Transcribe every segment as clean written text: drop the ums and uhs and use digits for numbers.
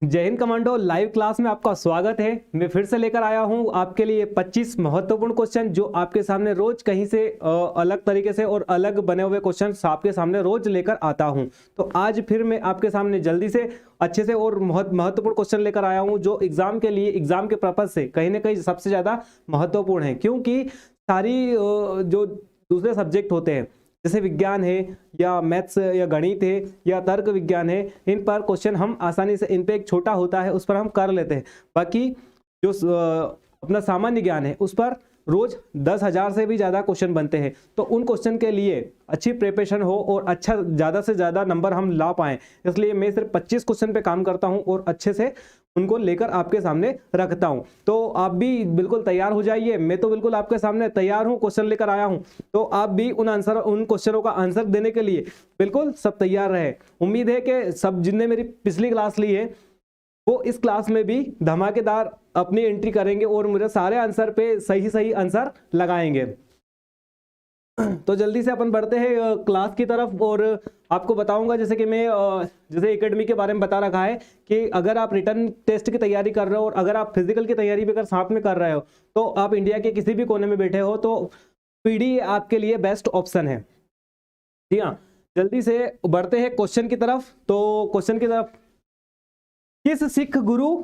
जय Hind commando live class में आपका स्वागत है। मैं फिर से लेकर आया हूं आपके लिए 25 महत्वपूर्ण क्वेश्चन जो आपके सामने रोज कहीं से अलग तरीके से और अलग बने हुए क्वेश्चन आपके सामने रोज लेकर आता हूं। तो आज फिर मैं आपके सामने जल्दी से अच्छे से और महत्वपूर्ण क्वेश्चन लेकर आया हूं जो एग्जाम के लिए एग्जाम के पर्पज से कहीं ना कहीं सबसे ज्यादा महत्वपूर्ण है, क्योंकि सारी जो दूसरे सब्जेक्ट होते हैं जैसे विज्ञान है या मैथ्स या गणित है या तर्क विज्ञान है, इन पर क्वेश्चन हम आसानी से, इन पे एक छोटा होता है उस पर हम कर लेते हैं। बाकी जो अपना सामान्य ज्ञान है उस पर रोज 10,000 से भी ज़्यादा क्वेश्चन बनते हैं। तो उन क्वेश्चन के लिए अच्छी प्रिपरेशन हो और अच्छा ज़्यादा से ज़्यादा नंबर हम ला पाएँ, इसलिए मैं सिर्फ 25 क्वेश्चन पे काम करता हूँ और अच्छे से उनको लेकर आपके सामने रखता हूं। तो आप भी बिल्कुल तैयार हो जाइए। मैं तो बिल्कुल आपके सामने तैयार हूं, क्वेश्चन लेकर आया हूं। तो आप भी उन क्वेश्चनों का आंसर देने के लिए बिल्कुल सब तैयार रहे। उम्मीद है कि सब जिनने मेरी पिछली क्लास ली है वो इस क्लास में भी धमाकेदार अपनी एंट्री करेंगे और मेरे सारे आंसर पे सही आंसर लगाएंगे। तो जल्दी से अपन बढ़ते हैं क्लास की तरफ और आपको बताऊंगा, जैसे कि मैं जैसे एकेडमी के बारे में बता रखा है कि अगर आप रिटर्न टेस्ट की तैयारी कर रहे हो और अगर आप फिजिकल की तैयारी भी अगर साथ में कर रहे हो तो आप इंडिया के किसी भी कोने में बैठे हो तो पीडी आपके लिए बेस्ट ऑप्शन है। जी हाँ, जल्दी से बढ़ते हैं क्वेश्चन की तरफ। तो क्वेश्चन की तरफ, किस सिख गुरु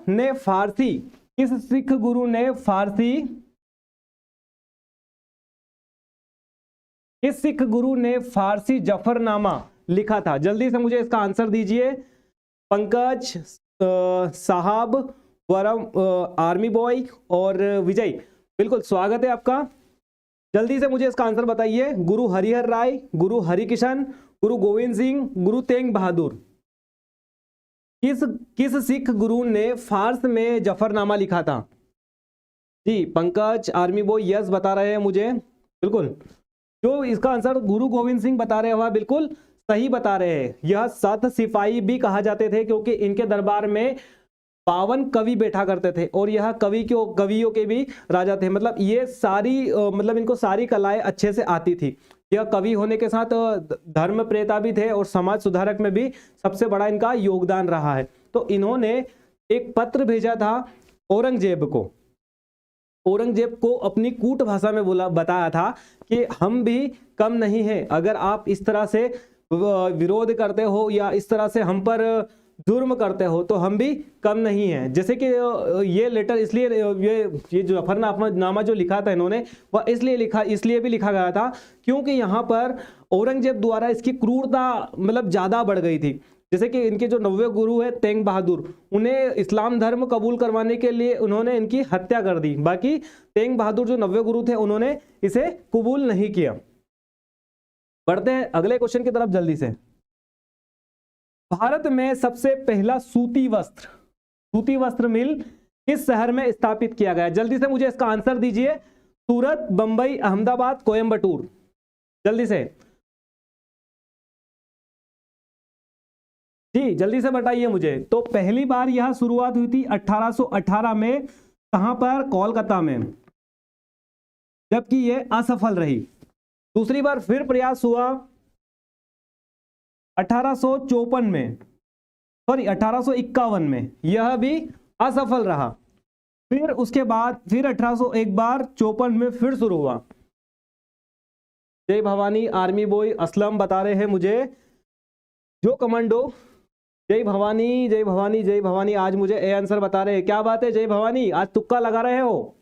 ने फारसी जफरनामा लिखा था? जल्दी से मुझे इसका आंसर दीजिए। पंकज साहब, वरम, आर्मी बॉय और विजय, बिल्कुल स्वागत है आपका। जल्दी से मुझे इसका आंसर बताइए। गुरु हरिहर राय, गुरु हरिकिशन, गुरु गोविंद सिंह, गुरु तेग बहादुर। किस सिख गुरु ने फारस में जफरनामा लिखा था? जी पंकज आर्मी बॉय यस बता रहे हैं मुझे, बिल्कुल। जो इसका आंसर गुरु गोविंद सिंह बता रहे हैं बिल्कुल सही बता रहे हैं। यह 7 सिपाही भी कहा जाते थे क्योंकि इनके दरबार में 52 कवि बैठा करते थे और यह कवियों के भी राजा थे। मतलब ये सारी मतलब इनको सारी कलाएं अच्छे से आती थी। यह कवि होने के साथ धर्म प्रेता भी थे और समाज सुधारक में भी सबसे बड़ा इनका योगदान रहा है। तो इन्होंने एक पत्र भेजा था औरंगजेब को अपनी कूट भाषा में बताया था कि हम भी कम नहीं हैं। अगर आप इस तरह से विरोध करते हो या इस तरह से हम पर जुर्म करते हो तो हम भी कम नहीं हैं। जैसे कि ये लेटर इसलिए ये जो जफरनामा जो लिखा था इन्होंने, वह इसलिए भी लिखा गया था क्योंकि यहाँ पर औरंगजेब द्वारा इसकी क्रूरता मतलब ज्यादा बढ़ गई थी। जैसे कि इनके जो 90 गुरु है तेग बहादुर, उन्हें इस्लाम धर्म कबूल करवाने के लिए उन्होंने इनकी हत्या कर दी। बाकी तेग बहादुर जो 90 गुरु थे उन्होंने इसे कबूल नहीं किया। बढ़ते हैं अगले क्वेश्चन की तरफ जल्दी से। भारत में सबसे पहला सूती वस्त्र मिल किस शहर में स्थापित किया गया? जल्दी से मुझे इसका आंसर दीजिए। सूरत, बंबई, अहमदाबाद, कोयम्बटूर। जल्दी से जी जल्दी से बताइए मुझे। तो पहली बार यह शुरुआत हुई थी 1818 में, कहां पर? कोलकाता में, जबकि यह असफल रही। दूसरी बार फिर प्रयास हुआ 1854 में, सॉरी 1851 में, यह भी असफल रहा। फिर उसके बाद फिर 1801 बार 54 में फिर शुरू हुआ। जय भवानी आर्मी बॉय असलम बता रहे हैं मुझे। जो कमांडो जय भवानी जय भवानी जय भवानी आज मुझे ए आंसर बता रहे हैं। क्या बात है जय भवानी, आज तुक्का लगा रहे हो?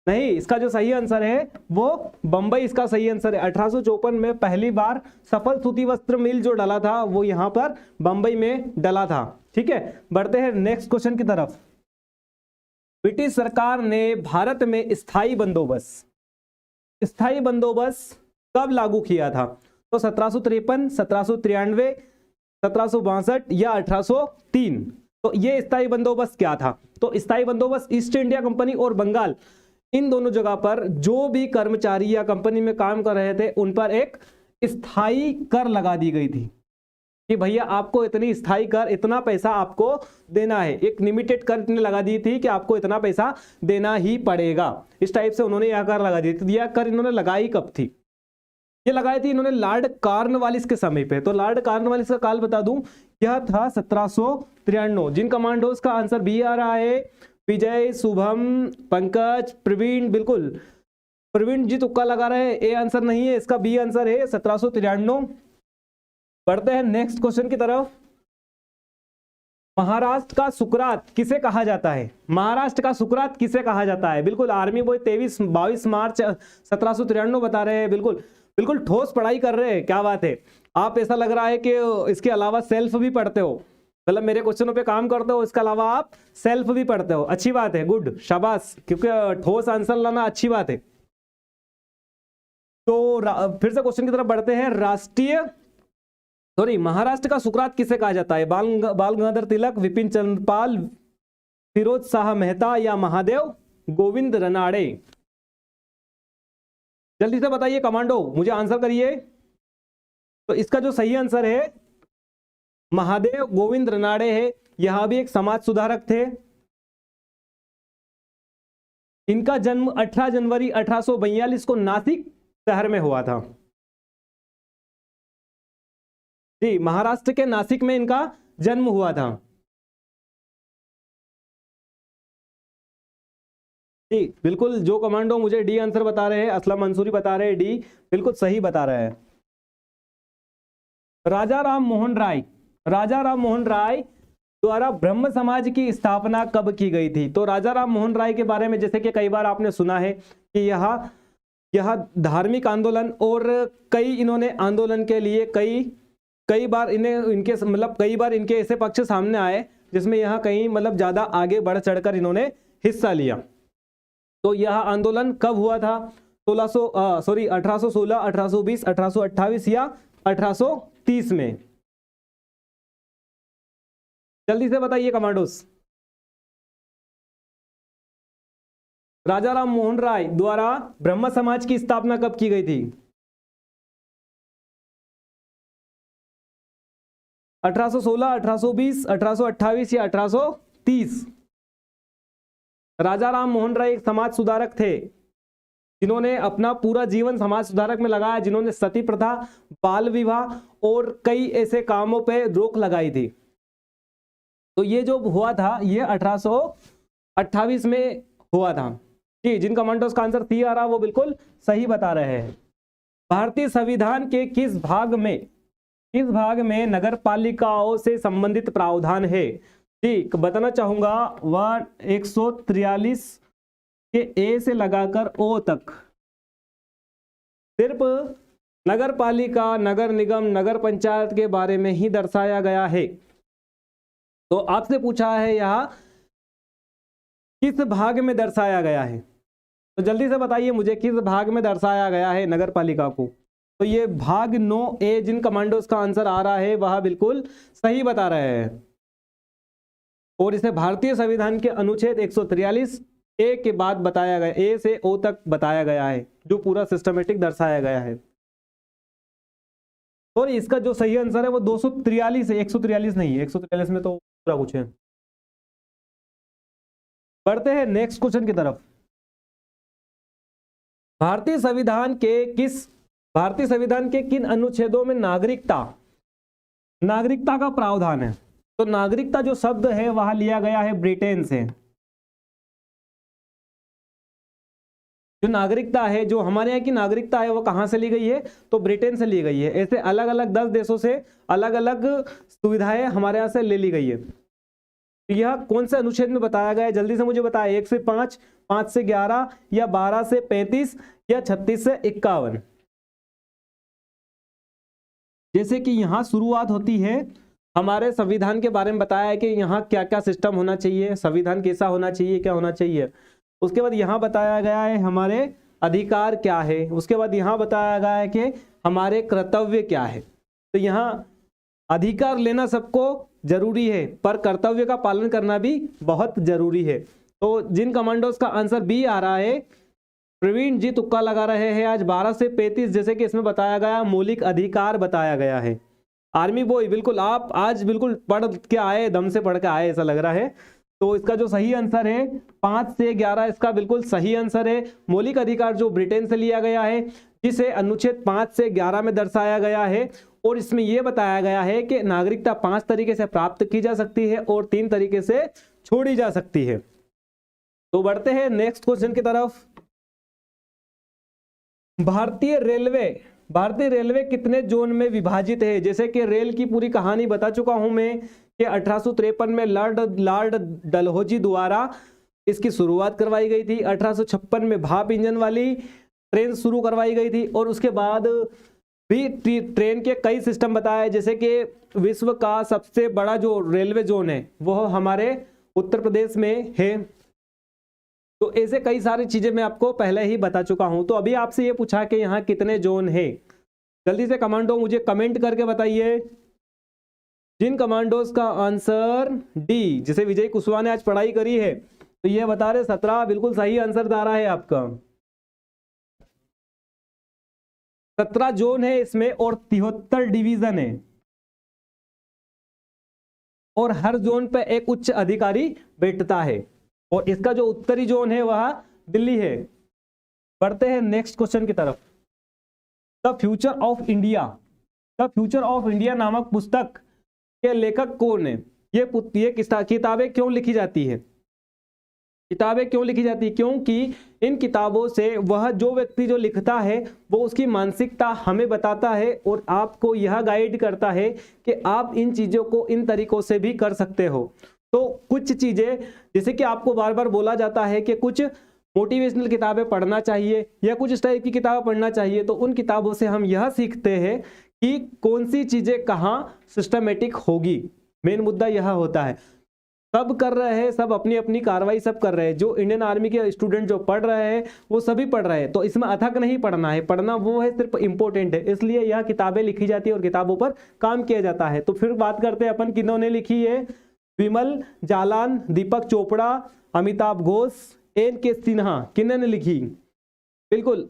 नहीं, इसका जो सही आंसर है वो बंबई इसका सही आंसर है। 1854 में पहली बार सफल सूती वस्त्र मिल जो डला था वो यहां पर बंबई में डला था। ठीक है, बढ़ते हैं नेक्स्ट क्वेश्चन की तरफ। ब्रिटिश सरकार ने भारत में स्थायी बंदोबस्त कब लागू किया था? तो 1753, 1793, 1762 या 1803। तो ये स्थायी बंदोबस्त क्या था? तो स्थायी बंदोबस्त ईस्ट इंडिया कंपनी और बंगाल, इन दोनों जगह पर जो भी कर्मचारी या कंपनी में काम कर रहे थे उन पर एक स्थायी कर लगा दी गई थी कि भैया आपको इतनी स्थायी कर, इतना पैसा आपको देना है। एक लिमिटेड कर इतनी लगा दी थी कि आपको इतना पैसा देना ही पड़ेगा। इस टाइप से उन्होंने यह कर लगा दी थी। यह कर इन्होंने लगाई कब थी? ये लगाई थी इन्होंने लॉर्ड कॉर्नवालिस के समय पे। तो लॉर्ड कॉर्नवालिस का काल बता दूं, यह था 1793। जिन कमांडोज का आंसर बी आ रहा है, विजय, शुभम, पंकज, प्रवीण। बिल्कुल प्रवीण जी तुक्का लगा रहे हैं, ए आंसर नहीं है इसका, बी आंसर है 1793। बढ़ते हैं नेक्स्ट क्वेश्चन की तरफ। महाराष्ट्र का सुकरात किसे कहा जाता है? महाराष्ट्र का सुकरात किसे कहा जाता है? बिल्कुल आर्मी बॉय 22 मार्च 1793 बता रहे हैं। बिल्कुल बिल्कुल ठोस पढ़ाई कर रहे हैं, क्या बात है। आप ऐसा लग रहा है कि इसके अलावा सेल्फ भी पढ़ते हो, मतलब मेरे क्वेश्चनों पे काम करते हो, इसके अलावा आप सेल्फ भी पढ़ते हो। अच्छी बात है, गुड, शाबाश, क्योंकि ठोस आंसर लाना अच्छी बात है। तो फिर से क्वेश्चन की तरफ बढ़ते हैं। महाराष्ट्र का सुकरात किसे कहा जाता है? बाल गंगाधर तिलक, विपिन चंद्रपाल, फिरोज शाह मेहता या महादेव गोविंद रनाड़े? जल्दी से बताइए कमांडो, मुझे आंसर करिए। तो इसका जो सही आंसर है महादेव गोविंद रनाड़े है। यहां भी एक समाज सुधारक थे। इनका जन्म 18 जनवरी 1842 को नासिक शहर में हुआ था। जी, महाराष्ट्र के नासिक में इनका जन्म हुआ था। जी बिल्कुल, जो कमांडो मुझे डी आंसर बता रहे हैं, असलम मंसूरी बता रहे हैं डी, बिल्कुल सही बता रहे हैं। राजा राम मोहन राय द्वारा ब्रह्म समाज की स्थापना कब की गई थी? तो राजा राम मोहन राय के बारे में जैसे कि कई बार आपने सुना है कि यह धार्मिक आंदोलन और कई इन्होंने आंदोलन के लिए कई बार कई बार इनके ऐसे पक्ष सामने आए जिसमें यहाँ कहीं ज्यादा आगे बढ़ चढ़कर इन्होंने हिस्सा लिया। तो यह आंदोलन कब हुआ था? 1816, 1820, 1828 या 1830 में? जल्दी से बताइए कमांडोस। राजा राम मोहन राय द्वारा ब्रह्म समाज की स्थापना कब की गई थी? 1816, 1820, 1828 या 1830? राजा राम मोहन राय एक समाज सुधारक थे जिन्होंने अपना पूरा जीवन समाज सुधारक में लगाया, जिन्होंने सती प्रथा, बाल विवाह और कई ऐसे कामों पे रोक लगाई थी। तो ये जो हुआ था ये 1828 में हुआ था। जी, जिन कमांडोज का आंसर सी आ रहा वो बिल्कुल सही बता रहे हैं। भारतीय संविधान के किस भाग में नगर पालिकाओं से संबंधित प्रावधान है? जी बताना चाहूंगा, वह 143 के ए से लगाकर ओ तक सिर्फ नगर पालिका, नगर निगम, नगर पंचायत के बारे में ही दर्शाया गया है। तो आपसे पूछा है यह किस भाग में दर्शाया गया है? तो जल्दी से बताइए मुझे, किस भाग में दर्शाया गया है नगर पालिका को? तो ये भाग 9A, जिन कमांडोज का आंसर आ रहा है वह बिल्कुल सही बता रहे हैं। और इसे भारतीय संविधान के अनुच्छेद 143 ए के बाद बताया गया, ए से ओ तक बताया गया है, जो पूरा सिस्टमेटिक दर्शाया गया है। और इसका जो सही आंसर है वो 243 है, 143 नहीं है, 143 में तो पूरा कुछ है। बढ़ते हैं नेक्स्ट क्वेश्चन की तरफ। भारतीय संविधान के किन अनुच्छेदों में नागरिकता का प्रावधान है? तो नागरिकता जो शब्द है वह लिया गया है ब्रिटेन से। जो नागरिकता है, जो हमारे यहाँ की नागरिकता है वो कहां से ली गई है? तो ब्रिटेन से ली गई है। ऐसे अलग अलग 10 देशों से अलग अलग सुविधाएं हमारे यहाँ से ले ली गई है। तो यह कौन से अनुच्छेद में बताया गया है? जल्दी से मुझे बताएं। 1 से 5, 5 से 11 या 12 से 35 या 36 से 51? जैसे कि यहाँ शुरुआत होती है, हमारे संविधान के बारे में बताया है कि यहाँ क्या क्या सिस्टम होना चाहिए, संविधान कैसा होना चाहिए, क्या होना चाहिए। उसके बाद यहाँ बताया गया है हमारे अधिकार क्या है। उसके बाद यहाँ बताया गया है कि हमारे कर्तव्य क्या है। तो यहाँ अधिकार लेना सबको जरूरी है, पर कर्तव्य का पालन करना भी बहुत जरूरी है। तो जिन कमांडोज का आंसर बी आ रहा है, प्रवीण जी तुक्का लगा रहे हैं आज 12 से 35, जैसे कि इसमें बताया गया मौलिक अधिकार बताया गया है। आर्मी बॉय बिल्कुल आप आज बिल्कुल पढ़ के आए, दम से पढ़ के आए ऐसा लग रहा है। तो इसका जो सही आंसर है 5 से 11, इसका बिल्कुल सही आंसर है। मौलिक अधिकार जो ब्रिटेन से लिया गया है, जिसे अनुच्छेद 5 से 11 में दर्शाया गया है। और इसमें यह बताया गया है कि नागरिकता 5 तरीके से प्राप्त की जा सकती है और 3 तरीके से छोड़ी जा सकती है। तो बढ़ते हैं नेक्स्ट क्वेश्चन की तरफ। भारतीय रेलवे कितने जोन में विभाजित है? जैसे कि रेल की पूरी कहानी बता चुका हूं मैं कि 1853 में लॉर्ड डलहौजी द्वारा इसकी शुरुआत करवाई गई थी। 1856 में भाप इंजन वाली ट्रेन शुरू करवाई गई थी और उसके बाद भी ट्रेन के कई सिस्टम बताए, जैसे कि विश्व का सबसे बड़ा जो रेलवे जोन है वह हमारे उत्तर प्रदेश में है। तो ऐसे कई सारी चीजें मैं आपको पहले ही बता चुका हूं। तो अभी आपसे ये पूछा कि यहाँ कितने जोन है, जल्दी से कमांडो मुझे कमेंट करके बताइए। जिन कमांडोज का आंसर डी, जैसे विजय कुशवाहा ने आज पढ़ाई करी है तो ये बता रहे 17 बिल्कुल सही आंसर आ रहा है आपका। 17 जोन है इसमें और 73 डिवीजन है और हर जोन पे एक उच्च अधिकारी बैठता है और इसका जो उत्तरी जोन है वह दिल्ली है। बढ़ते हैं नेक्स्ट क्वेश्चन की तरफ। द फ्यूचर ऑफ इंडिया नामक पुस्तक के लेखक कौन है? ये किताबें क्यों लिखी जाती है? क्योंकि इन किताबों से वह जो व्यक्ति जो लिखता है वो उसकी मानसिकता हमें बताता है और आपको यह गाइड करता है कि आप इन चीजों को इन तरीकों से भी कर सकते हो। तो कुछ चीजें जैसे कि आपको बार बार बोला जाता है कि कुछ मोटिवेशनल किताबें पढ़ना चाहिए या कुछ इस टाइप की किताबें पढ़ना चाहिए, तो उन किताबों से हम यह सीखते हैं कि कौन सी चीजें कहाँ सिस्टमेटिक होगी। मेन मुद्दा यह होता है। सब कर रहे हैं, सब अपनी अपनी कार्रवाई सब कर रहे हैं। जो इंडियन आर्मी के स्टूडेंट जो पढ़ रहे हैं वो सभी पढ़ रहे हैं, तो इसमें अथक नहीं पढ़ना है, पढ़ना वो है सिर्फ इंपॉर्टेंट है। इसलिए यह किताबें लिखी जाती है और किताबों पर काम किया जाता है। तो फिर बात करते हैं अपन किन्होंने लिखी है। विमल जालान, दीपक चोपड़ा, अमिताभ घोष, एन.के. सिन्हा, किन्होंने लिखी? बिल्कुल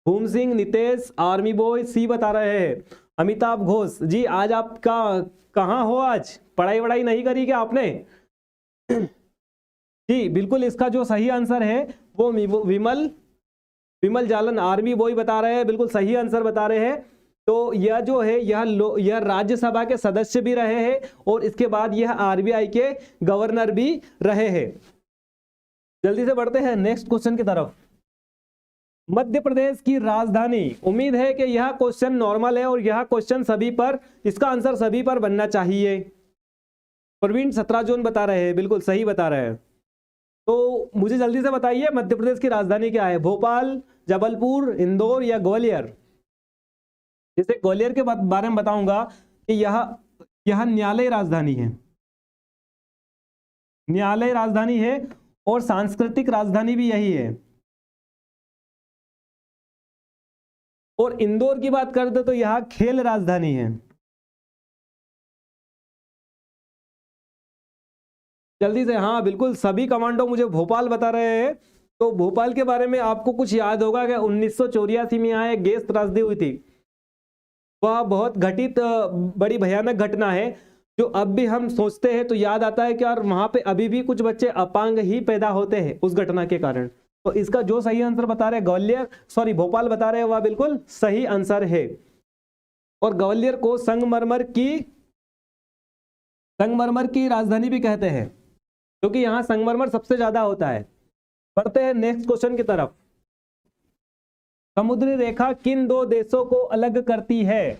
भूम सिंह, नितेश, आर्मी बॉय, सी बता रहे हैं अमिताभ घोष जी। आज आपका कहाँ हो? आज पढ़ाई वढ़ाई नहीं करी क्या आपने? जी बिल्कुल, इसका जो सही आंसर है वो विमल जालन, आर्मी बॉय बता रहे हैं, बिल्कुल सही आंसर बता रहे हैं। तो यह जो है यह राज्यसभा के सदस्य भी रहे हैं और इसके बाद यह आरबीआई के गवर्नर भी रहे हैं। जल्दी से बढ़ते हैं नेक्स्ट क्वेश्चन की तरफ। मध्य प्रदेश की राजधानी, उम्मीद है कि यह क्वेश्चन नॉर्मल है और यह क्वेश्चन सभी पर, इसका आंसर सभी पर बनना चाहिए। प्रवीण 17 जोन बता रहे हैं, बिल्कुल सही बता रहे हैं। तो मुझे जल्दी से बताइए मध्य प्रदेश की राजधानी क्या है? भोपाल, जबलपुर, इंदौर या ग्वालियर? जैसे ग्वालियर के बारे में बताऊंगा कि यह न्यायालय राजधानी है, न्यायालय राजधानी है और सांस्कृतिक राजधानी भी यही है। और इंदौर की बात करते तो यह खेल राजधानी है। जल्दी से, हाँ बिल्कुल सभी कमांडो मुझे भोपाल बता रहे हैं। तो भोपाल के बारे में आपको कुछ याद होगा कि 1984 में यहाँ एक गैस त्रासदी हुई थी। वह बहुत घटित बड़ी भयानक घटना है जो अब भी हम सोचते हैं तो याद आता है कि यार वहां पे अभी भी कुछ बच्चे अपांग ही पैदा होते हैं उस घटना के कारण। तो इसका जो सही आंसर बता रहे भोपाल बता रहे हैं वह बिल्कुल सही आंसर है। और ग्वालियर को संगमरमर की राजधानी भी कहते हैं क्योंकि यहाँ संगमरमर सबसे ज्यादा होता है। बढ़ते हैं नेक्स्ट क्वेश्चन की तरफ। समुद्री रेखा किन दो देशों को अलग करती है?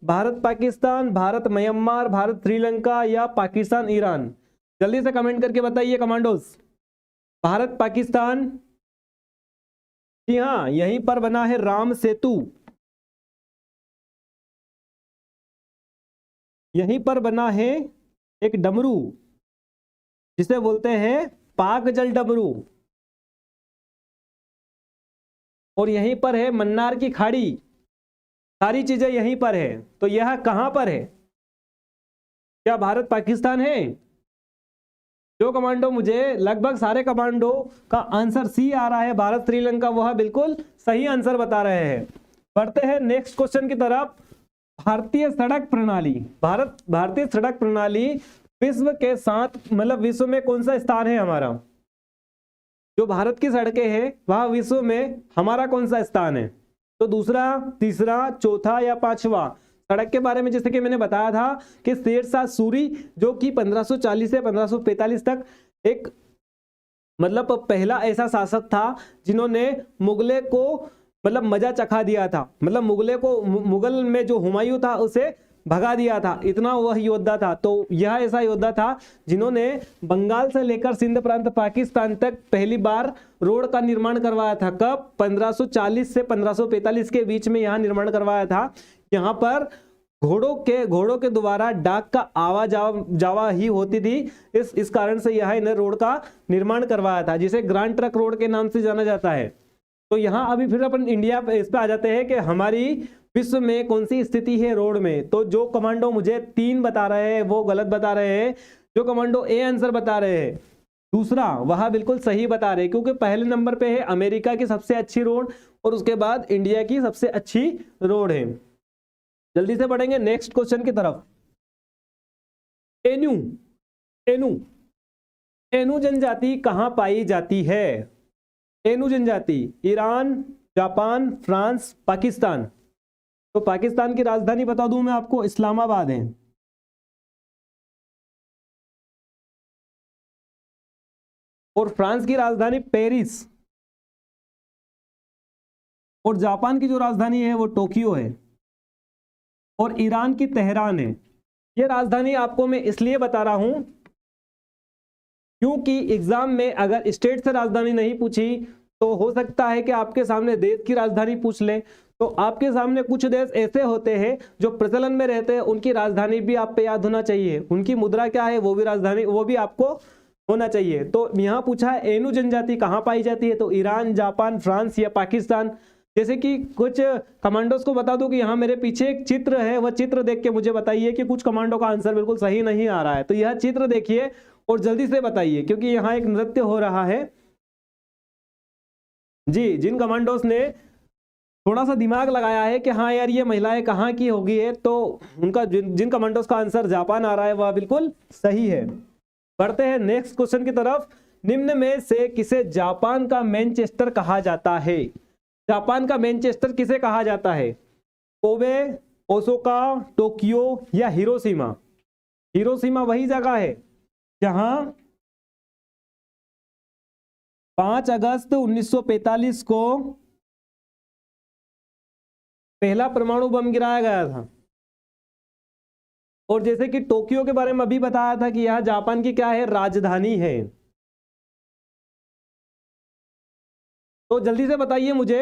भारत पाकिस्तान, भारत म्यांमार, भारत श्रीलंका या पाकिस्तान ईरान? जल्दी से कमेंट करके बताइए कमांडोज। भारत पाकिस्तान, जी हाँ यहीं पर बना है राम सेतु, यहीं पर बना है एक डमरू जिसे बोलते हैं पाक जल डमरू, और यहीं पर है मन्नार की खाड़ी। सारी चीजें यहीं पर है। तो यह कहां पर है? क्या भारत पाकिस्तान है? जो कमांडो, मुझे लगभग सारे कमांडो का आंसर सी आ रहा है भारत श्रीलंका, वह बिल्कुल सही आंसर बता रहे हैं। बढ़ते हैं नेक्स्ट क्वेश्चन की तरफ। भारतीय सड़क प्रणाली विश्व के साथ, मतलब विश्व में कौन सा स्थान है हमारा? जो भारत की सड़कें हैं वह विश्व में हमारा कौन सा स्थान है? तो दूसरा, तीसरा, चौथा या पांचवा? सड़क के बारे में जैसे कि मैंने बताया था कि शेरशाह सूरी जो कि 1540 से 1545 तक एक मतलब पहला ऐसा शासक था जिन्होंने मुगले को मतलब मजा चखा दिया था, मतलब मुगल में जो हुमायूं था उसे भगा दिया था, इतना वह योद्धा था। तो यह ऐसा योद्धा था जिन्होंने बंगाल से लेकर सिंध प्रांत पाकिस्तान तक पहली बार रोड का निर्माण करवाया था। कब? 1540 से 1545 के बीच में यहाँ निर्माण करवाया था। यहाँ पर घोड़ों के द्वारा डाक का आवा जावा ही होती थी। इस कारण से यह इन्हें रोड का निर्माण करवाया था, जिसे ग्रांड ट्रक रोड के नाम से जाना जाता है। तो यहाँ अभी फिर अपन इंडिया इस पे आ जाते हैं कि हमारी विश्व में कौन सी स्थिति है रोड में। तो जो कमांडो मुझे 3 बता रहे हैं वो गलत बता रहे हैं, जो कमांडो ए आंसर बता रहे हैं दूसरा वह बिल्कुल सही बता रहे हैं, क्योंकि पहले नंबर पे है अमेरिका की सबसे अच्छी रोड और उसके बाद इंडिया की सबसे अच्छी रोड है। जल्दी से बढ़ेंगे नेक्स्ट क्वेश्चन की तरफ। एनु एनु एनु जनजाति कहां पाई जाती है? एनु जनजाति ईरान, जापान, फ्रांस, पाकिस्तान। तो पाकिस्तान की राजधानी बता दूं मैं आपको, इस्लामाबाद है। और फ्रांस की राजधानी पेरिस, और जापान की जो राजधानी है वो टोक्यो है, और ईरान की तेहरान है। ये राजधानी आपको मैं इसलिए बता रहा हूं क्योंकि एग्जाम में अगर स्टेट से राजधानी नहीं पूछी तो हो सकता है कि आपके सामने देश की राजधानी पूछ ले। तो आपके सामने कुछ देश ऐसे होते हैं जो प्रचलन में रहते हैं, उनकी राजधानी भी आप पे याद होना चाहिए, उनकी मुद्रा क्या है वो भी राजधानी वो भी आपको होना चाहिए। तो यहाँ पूछा है एनु जनजाति कहाँ पाई जाती है, तो ईरान, जापान, फ्रांस या पाकिस्तान। जैसे कि कुछ कमांडोज को बता दूं कि यहाँ मेरे पीछे एक चित्र है, वह चित्र देख के मुझे बताइए कि कुछ कमांडो का आंसर बिल्कुल सही नहीं आ रहा है। तो यह चित्र देखिए और जल्दी से बताइए, क्योंकि यहाँ एक नृत्य हो रहा है। जी, जिन कमांडोज ने थोड़ा सा दिमाग लगाया है कि हाँ यार ये महिलाएं कहाँ की होगी है, तो उनका जिन कमांडोज का आंसर जापान आ रहा है वह बिल्कुल सही है। बढ़ते हैं नेक्स्ट क्वेश्चन की तरफ। निम्न में से किसे जापान का मैनचेस्टर कहा जाता है? जापान का मैनचेस्टर किसे कहा जाता है? कोबे, ओसाका, टोक्यो या हिरोशिमा? हिरोशिमा वही जगह है जहां 5 अगस्त 1945 को पहला परमाणु बम गिराया गया था। और जैसे कि टोक्यो के बारे में अभी बताया था कि यह जापान की क्या है, राजधानी है। तो जल्दी से बताइए मुझे।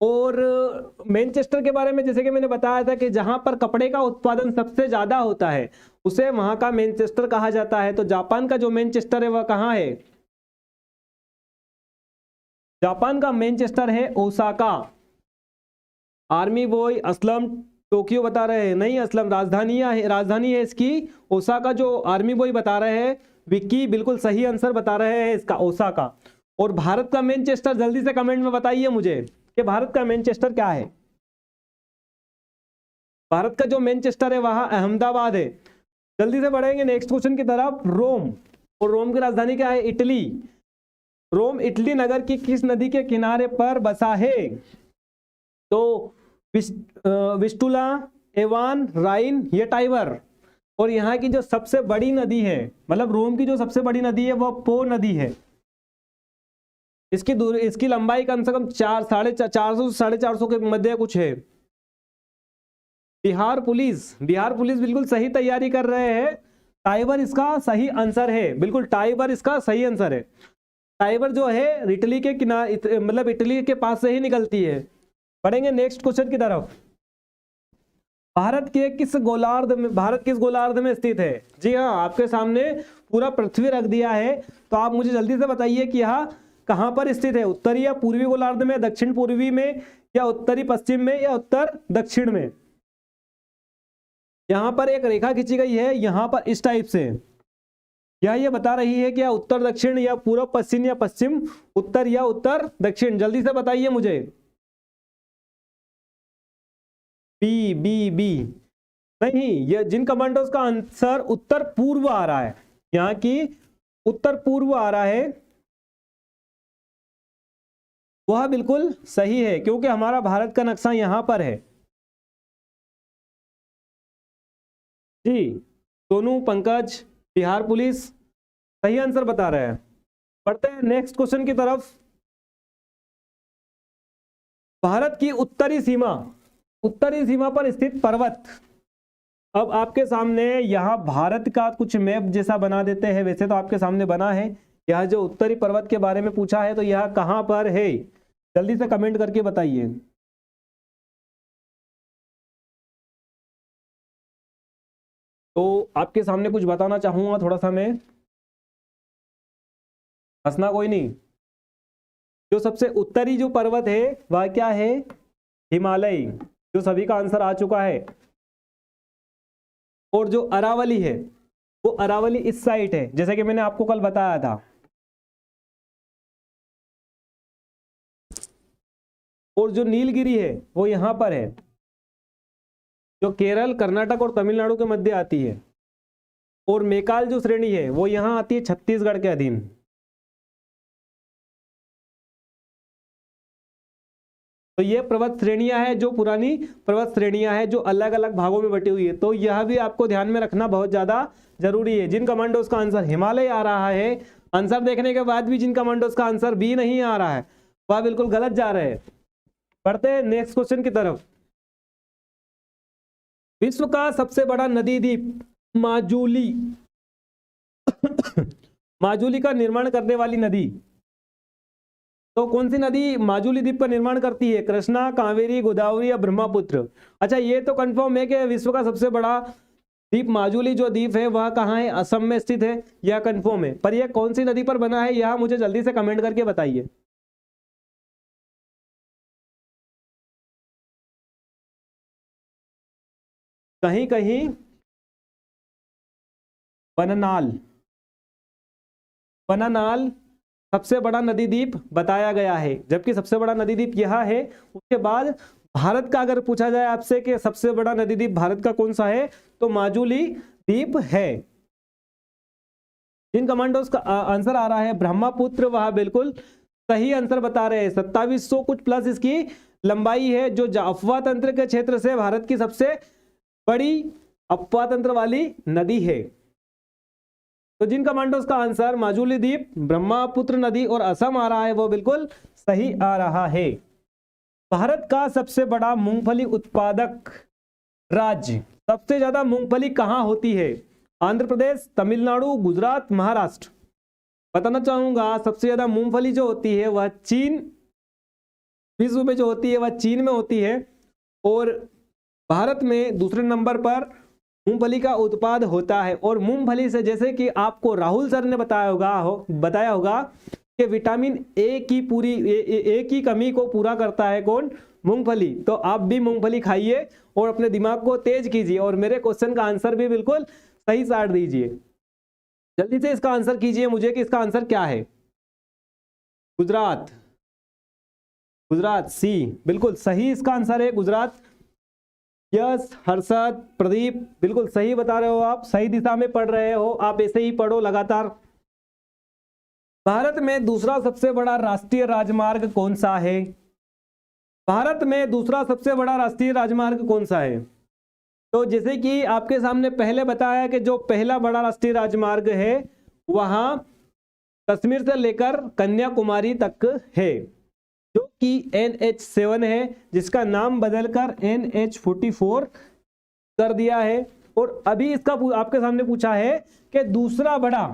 और मैनचेस्टर के बारे में जैसे कि मैंने बताया था कि जहां पर कपड़े का उत्पादन सबसे ज्यादा होता है उसे वहां का मैनचेस्टर कहा जाता है। तो जापान का जो मैनचेस्टर है वह कहां है? जापान का मैनचेस्टर है Osaka. Army boy Aslam Tokyo बता रहे हैं, नहीं असलम राजधानी है इसकी ओसाका। जो आर्मी बॉय बता रहे हैं विक्की बिल्कुल सही आंसर बता रहे हैं इसका ओसाका। और भारत का मैनचेस्टर जल्दी से कमेंट में बताइए मुझे कि भारत का मैनचेस्टर क्या है। भारत का जो मैनचेस्टर है वहां अहमदाबाद है। जल्दी से बढ़ेंगे नेक्स्ट क्वेश्चन की तरफ। रोम, और रोम की राजधानी क्या है? इटली। रोम इटली नगर की किस नदी के किनारे पर बसा है? तो विस्टुला, एवान, राइन या टाइबर। और यहाँ की जो सबसे बड़ी नदी है, मतलब रोम की जो सबसे बड़ी नदी है वह पो नदी है। इसकी लंबाई कम से कम 450 के मध्य कुछ है। बिहार पुलिस बिल्कुल सही तैयारी कर रहे हैं। टाइबर इसका सही आंसर है, बिल्कुल टाइबर इसका सही आंसर है। टाइबर जो है इटली के किनारे मतलब इटली के पास से ही निकलती है। बढ़ेंगे नेक्स्ट क्वेश्चन की तरफ। भारत किस गोलार्ध में स्थित है? जी हाँ, आपके सामने पूरा पृथ्वी रख दिया है, तो आप मुझे जल्दी से बताइए कि यह कहां पर स्थित है? उत्तरी या पूर्वी गोलार्ध में, दक्षिण पूर्वी में, या उत्तरी पश्चिम में, या उत्तर दक्षिण में? यहां पर एक रेखा खींची गई है यहां पर इस टाइप से, या ये बता रही है कि उत्तर दक्षिण या पूर्व पश्चिम या पश्चिम उत्तर या उत्तर दक्षिण? जल्दी से बताइए मुझे। बी बी बी नहीं, ये जिन कमांडोज का आंसर उत्तर पूर्व आ रहा है, यहाँ की उत्तर पूर्व आ रहा है, वह बिल्कुल सही है, क्योंकि हमारा भारत का नक्शा यहां पर है। जी, सोनू, पंकज, बिहार पुलिस सही आंसर बता रहे हैं। बढ़ते हैं नेक्स्ट क्वेश्चन की तरफ। भारत की उत्तरी सीमा पर स्थित पर्वत। अब आपके सामने यहां भारत का कुछ मैप जैसा बना देते हैं, वैसे तो आपके सामने बना है। यह जो उत्तरी पर्वत के बारे में पूछा है तो यह कहां पर है, जल्दी से कमेंट करके बताइए। तो आपके सामने कुछ बताना चाहूंगा थोड़ा सा मैं, हंसना कोई नहीं। जो सबसे उत्तरी जो पर्वत है वह क्या है, हिमालय, जो सभी का आंसर आ चुका है। और जो अरावली है वो अरावली इस साइड है, जैसे कि मैंने आपको कल बताया था। और जो नीलगिरी है वो यहां पर है, जो केरल, कर्नाटक और तमिलनाडु के मध्य आती है। और मेकाल जो श्रेणी है वो यहां आती है छत्तीसगढ़ के अधीन। तो ये पर्वत श्रेणियां हैं, जो पुरानी पर्वत श्रेणियां हैं, जो अलग अलग भागों में बटी हुई है। तो यह भी आपको ध्यान में रखना बहुत ज्यादा जरूरी है। जिन कमांडोज का आंसर हिमालय आ रहा है, आंसर देखने के बाद भी जिन कमांडोज का आंसर बी नहीं आ रहा है वह बिल्कुल गलत जा रहे हैं। बढ़ते हैं नेक्स्ट क्वेश्चन की तरफ। विश्व का सबसे बड़ा नदी द्वीप माजुली माजुली का निर्माण करने वाली नदी, तो कौन सी नदी माजुली द्वीप का निर्माण करती है, कृष्णा, कावेरी, गोदावरी या ब्रह्मपुत्र। अच्छा, ये तो कंफर्म है कि विश्व का सबसे बड़ा द्वीप माजुली जो द्वीप है वह कहाँ है, असम में स्थित है, यह कंफर्म है। पर यह कौन सी नदी पर बना है यह मुझे जल्दी से कमेंट करके बताइए। कहीं कहीं पन्नालाल पन्नालाल सबसे बड़ा नदी द्वीप बताया गया है, जबकि सबसे बड़ा नदी द्वीप यह है। उसके बाद भारत का अगर पूछा जाए आपसे कि सबसे बड़ा नदी द्वीप भारत का कौन सा है, तो माजुली द्वीप है। जिन कमांडोज का आंसर आ रहा है ब्रह्मपुत्र, वह बिल्कुल सही आंसर बता रहे हैं। 2700 कुछ प्लस इसकी लंबाई है, जो अफवाह तंत्र के क्षेत्र से भारत की सबसे बड़ी अफवाह तंत्र वाली नदी है। तो जिन कमांडोज का आंसर माजुली द्वीप, ब्रह्मपुत्र नदी और असम आ रहा है वो बिल्कुल सही आ रहा है। भारत का सबसे बड़ा मूंगफली उत्पादक राज्य, सबसे ज्यादा मूंगफली कहां होती है, आंध्र प्रदेश, तमिलनाडु, गुजरात, महाराष्ट्र। बताना चाहूंगा सबसे ज्यादा मूंगफली जो होती है वह चीन, विश्व में जो होती है वह चीन में होती है। और भारत में दूसरे नंबर पर मूंगफली का उत्पाद होता है। और मूंगफली से, जैसे कि आपको राहुल सर ने बताया होगा कि विटामिन ए की कमी को पूरा करता है कौन, मूंगफली। तो आप भी मूंगफली खाइए और अपने दिमाग को तेज कीजिए और मेरे क्वेश्चन का आंसर भी बिल्कुल सही साट दीजिए। जल्दी से इसका आंसर कीजिए मुझे कि इसका आंसर क्या है। गुजरात, गुजरात सी बिल्कुल सही इसका आंसर है, गुजरात। यस, हर्षद, प्रदीप बिल्कुल सही बता रहे हो, आप सही दिशा में पढ़ रहे हो, आप ऐसे ही पढ़ो लगातार। भारत में दूसरा सबसे बड़ा राष्ट्रीय राजमार्ग कौन सा है, भारत में दूसरा सबसे बड़ा राष्ट्रीय राजमार्ग कौन सा है। तो जैसे कि आपके सामने पहले बताया कि जो पहला बड़ा राष्ट्रीय राजमार्ग है वहां कश्मीर से लेकर कन्याकुमारी तक है, जो कि NH7 है, जिसका नाम बदलकर NH44 कर दिया है। और अभी इसका आपके सामने पूछा है कि दूसरा बड़ा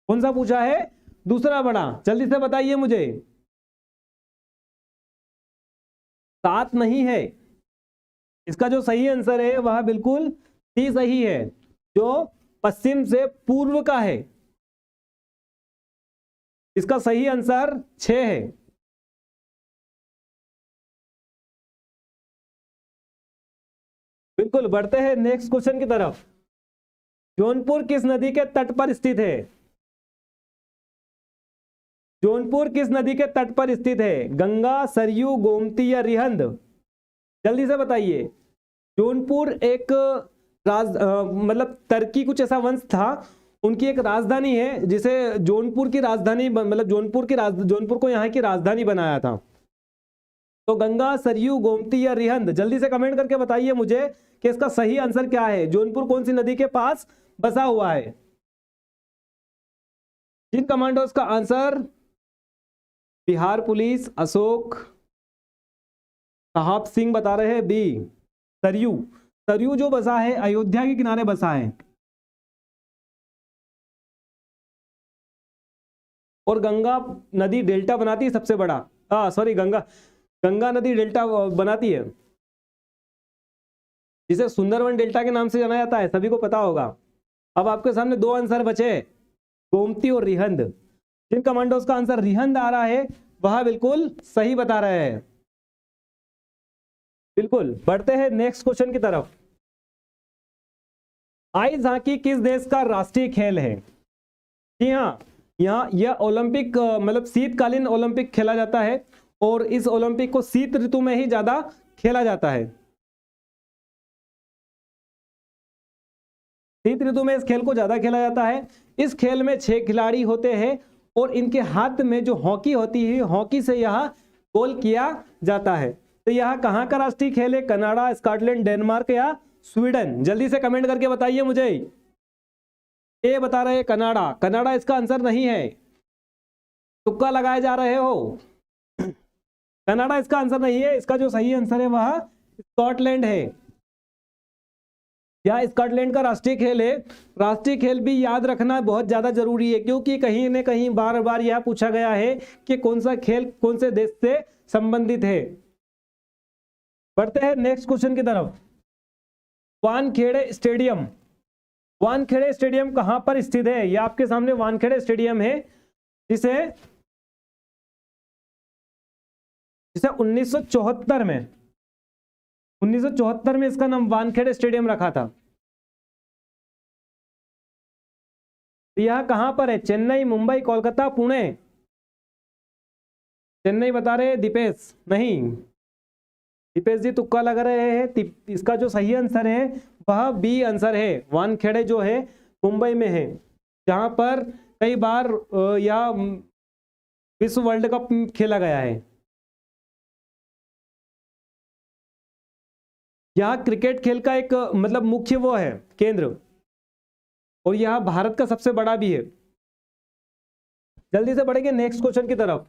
कौन सा पूछा है, दूसरा बड़ा, जल्दी से बताइए मुझे। 7 नहीं है, इसका जो सही आंसर है वह बिल्कुल सी सही है, जो पश्चिम से पूर्व का है। इसका सही आंसर 6 है। बिल्कुल, बढ़ते हैं नेक्स्ट क्वेश्चन की तरफ। जौनपुर किस नदी के तट पर स्थित है, जौनपुर किस नदी के तट पर स्थित है, गंगा, सरयू, गोमती या रिहंद। जल्दी से बताइए। जौनपुर एक मतलब टर्की कुछ ऐसा वंश था, उनकी एक राजधानी है जिसे जौनपुर की राजधानी, मतलब जौनपुर को यहाँ की राजधानी बनाया था। तो गंगा, सरयू, गोमती या रिहंद, जल्दी से कमेंट करके बताइए मुझे कि इसका सही आंसर क्या है। जौनपुर कौन सी नदी के पास बसा हुआ है? जिन कमांडोज का आंसर बिहार पुलिस, अशोक साहब सिंह बता रहे हैं बी, सरयू। सरयू जो बसा है अयोध्या के किनारे बसा है। और गंगा नदी डेल्टा बनाती है सबसे बड़ा, गंगा नदी डेल्टा बनाती है, जिसे सुंदरवन डेल्टा के नाम से जाना जाता है, सभी को पता होगा। अब आपके सामने दो आंसर बचे, गोमती और रिहंद। जिन कमांडोज का आंसर रिहंद आ रहा है वह बिल्कुल सही बता रहे हैं। बिल्कुल, बढ़ते हैं नेक्स्ट क्वेश्चन की तरफ। आइस हॉकी किस देश का राष्ट्रीय खेल है? जी हाँ, यहाँ यह ओलंपिक मतलब शीतकालीन ओलंपिक खेला जाता है और इस ओलंपिक को शीत ऋतु में ही ज्यादा खेला जाता है। शीत ऋतु में इस खेल को ज्यादा खेला जाता है। इस खेल में 6 खिलाड़ी होते हैं और इनके हाथ में जो हॉकी होती है, हॉकी से यह गोल किया जाता है। तो यह कहाँ का राष्ट्रीय खेल है? कनाडा, स्कॉटलैंड, डेनमार्क या स्वीडन? जल्दी से कमेंट करके बताइए मुझे। ये बता रहे हैं कनाडा। कनाडा इसका आंसर नहीं है, तुक्का लगाए जा रहे हो। कनाडा इसका आंसर नहीं है, इसका जो सही आंसर है वह स्कॉटलैंड है। यह स्कॉटलैंड का राष्ट्रीय खेल है। राष्ट्रीय खेल भी याद रखना बहुत ज्यादा जरूरी है, क्योंकि कहीं न कहीं बार बार यह पूछा गया है कि कौन सा खेल कौन से देश से संबंधित है। बढ़ते हैं नेक्स्ट क्वेश्चन की तरफ। वानखेड़े स्टेडियम, वानखेड़े स्टेडियम कहां पर स्थित है? यह आपके सामने वानखेड़े स्टेडियम है, जिसे 1974 में इसका नाम वानखेड़े स्टेडियम रखा था। यह कहां पर है? चेन्नई, मुंबई, कोलकाता, पुणे? चेन्नई बता रहे दीपेश, नहीं दीपेश जी तुक्का लगा रहे हैं। इसका जो सही आंसर है वह बी आंसर है। वानखेड़े जो है मुंबई में है, जहां पर कई बार या विश्व वर्ल्ड कप खेला गया है। यह क्रिकेट खेल का एक मतलब मुख्य वो है केंद्र, और यह भारत का सबसे बड़ा भी है। जल्दी से बढ़ेंगे नेक्स्ट क्वेश्चन की तरफ।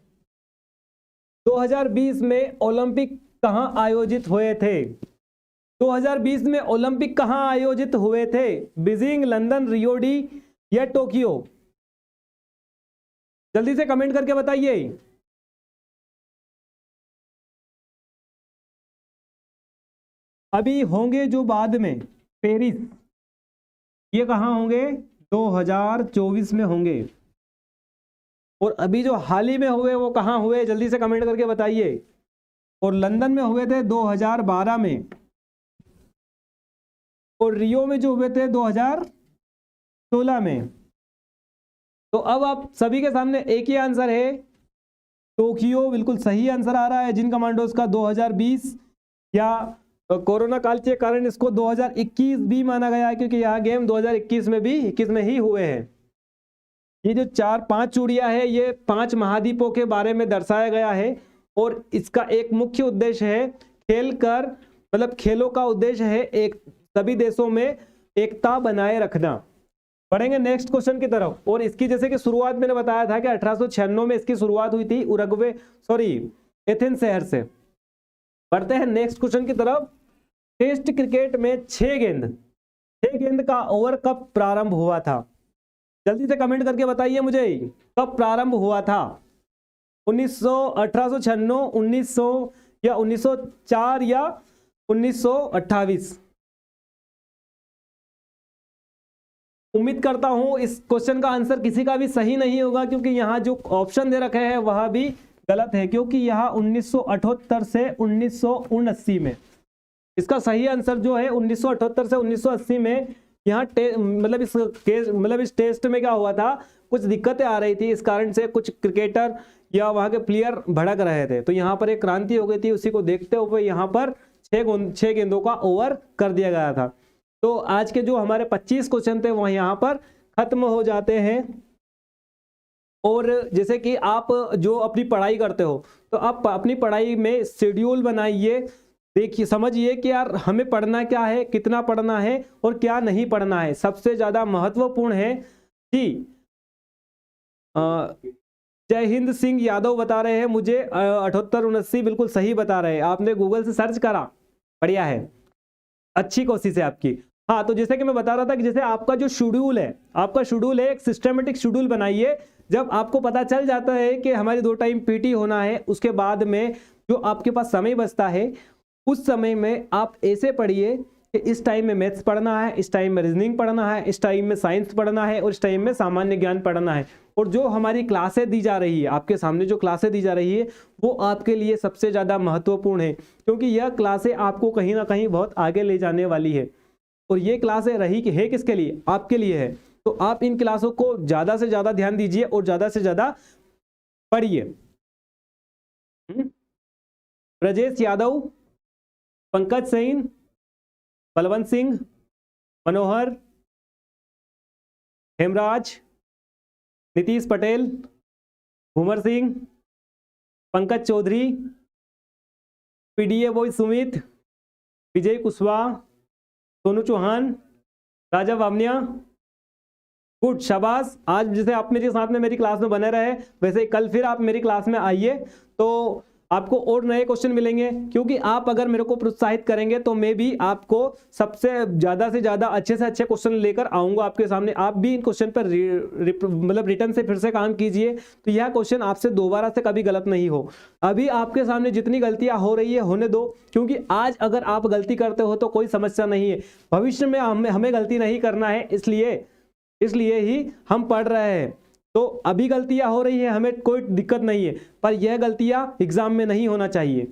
2020 में ओलंपिक कहां आयोजित हुए थे? 2020 में ओलंपिक कहां आयोजित हुए थे? बीजिंग, लंदन, रियो डी या टोक्यो? जल्दी से कमेंट करके बताइए। अभी होंगे जो बाद में, पेरिस, ये कहां होंगे? 2024 में होंगे। और अभी जो हाल ही में हुए वो कहां हुए? जल्दी से कमेंट करके बताइए। और लंदन में हुए थे 2012 में, और रियो में जो हुए थे 2016 में। तो अब आप सभी के सामने एक ही आंसर है, टोक्यो बिल्कुल सही आंसर आ रहा है। जिन कमांडोज का 2020 या कोरोना काल के कारण इसको 2021 भी माना गया है, क्योंकि यह गेम 2021 में ही हुए हैं। ये जो 4-5 चूड़ियां है, ये 5 महाद्वीपों के बारे में दर्शाया गया है, और इसका एक मुख्य उद्देश्य है खेलों का उद्देश्य है एक सभी देशों में एकता बनाए रखना। पढ़ेंगे नेक्स्ट क्वेश्चन की तरफ। और इसकी जैसे कि शुरुआत मैंने बताया था कि 1896 में इसकी शुरुआत हुई थी एथेंस शहर से। पढ़ते हैं नेक्स्ट क्वेश्चन की तरफ। टेस्ट क्रिकेट में 6 गेंद का ओवर कब प्रारंभ हुआ था? जल्दी से कमेंट करके बताइए मुझे, कब प्रारंभ हुआ था? 1896, 1900 या 1904 या 1928? उम्मीद करता हूं इस क्वेश्चन का आंसर किसी का भी सही नहीं होगा, क्योंकि यहां जो ऑप्शन दे रखे हैं वह भी गलत है, क्योंकि यह 1978 से 1979 में, इसका सही आंसर जो है 1978 से 1980 में। यहाँ इस टेस्ट में क्या हुआ था, कुछ दिक्कतें आ रही थी, इस कारण से कुछ क्रिकेटर या वहां के प्लेयर भड़क रहे थे, तो यहाँ पर एक क्रांति हो गई थी। उसी को देखते हुए यहाँ पर 6 गेंदों का ओवर कर दिया गया था। तो आज के जो हमारे 25 क्वेश्चन थे वह यहाँ पर खत्म हो जाते हैं। और जैसे कि आप जो अपनी पढ़ाई करते हो तो आप अपनी पढ़ाई में शेड्यूल बनाइए, देखिए समझिए कि यार हमें पढ़ना क्या है, कितना पढ़ना है और क्या नहीं पढ़ना है। सबसे ज़्यादा महत्वपूर्ण है कि जय हिंद सिंह यादव बता रहे हैं मुझे 7879 बिल्कुल सही बता रहे हैं, आपने गूगल से सर्च करा, बढ़िया है, अच्छी कोशिश है आपकी। हाँ, तो जैसे कि मैं बता रहा था कि जैसे आपका जो शेड्यूल है, आपका शेड्यूल है, एक सिस्टमेटिक शेड्यूल बनाइए। जब आपको पता चल जाता है कि हमारी 2 टाइम पीटी होना है, उसके बाद में जो आपके पास समय बचता है उस समय में आप ऐसे पढ़िए कि इस टाइम में मैथ्स पढ़ना है, इस टाइम में रीजनिंग पढ़ना है, इस टाइम में साइंस पढ़ना है और इस टाइम में सामान्य ज्ञान पढ़ना है। और जो हमारी क्लासें दी जा रही है, आपके सामने जो क्लासें दी जा रही है वो आपके लिए सबसे ज़्यादा महत्वपूर्ण है, क्योंकि यह क्लासें आपको कहीं ना कहीं बहुत आगे ले जाने वाली है। और ये क्लासें रही कि है किसके लिए, आपके लिए है। तो आप इन क्लासों को ज़्यादा से ज़्यादा ध्यान दीजिए और ज़्यादा से ज़्यादा पढ़िए। ब्रजेश यादव, पंकज सिंह, बलवंत सिंह, मनोहर, हेमराज, नीतीश पटेल, भूमर सिंह, पंकज चौधरी, पीडीए बॉय सुमित, विजय कुशवाहा, सोनू चौहान, राजा वामनिया, गुड, शाबाश। आज जैसे आप मेरे साथ में मेरी क्लास में बने रहे, वैसे कल फिर आप मेरी क्लास में आइए तो आपको और नए क्वेश्चन मिलेंगे, क्योंकि आप अगर मेरे को प्रोत्साहित करेंगे तो मैं भी आपको सबसे ज़्यादा से ज़्यादा अच्छे से अच्छे क्वेश्चन लेकर आऊँगा आपके सामने। आप भी इन क्वेश्चन पर मतलब रिटर्न से फिर से काम कीजिए, तो यह क्वेश्चन आपसे दोबारा से कभी गलत नहीं हो। अभी आपके सामने जितनी गलतियाँ हो रही है होने दो, क्योंकि आज अगर आप गलती करते हो तो कोई समस्या नहीं है, भविष्य में हमें गलती नहीं करना है, इसलिए ही हम पढ़ रहे हैं। तो अभी गलतियां हो रही है, हमें कोई दिक्कत नहीं है, पर यह गलतियां एग्जाम में नहीं होना चाहिए।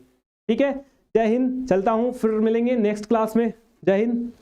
ठीक है, जय हिंद, चलता हूं, फिर मिलेंगे नेक्स्ट क्लास में। जय हिंद।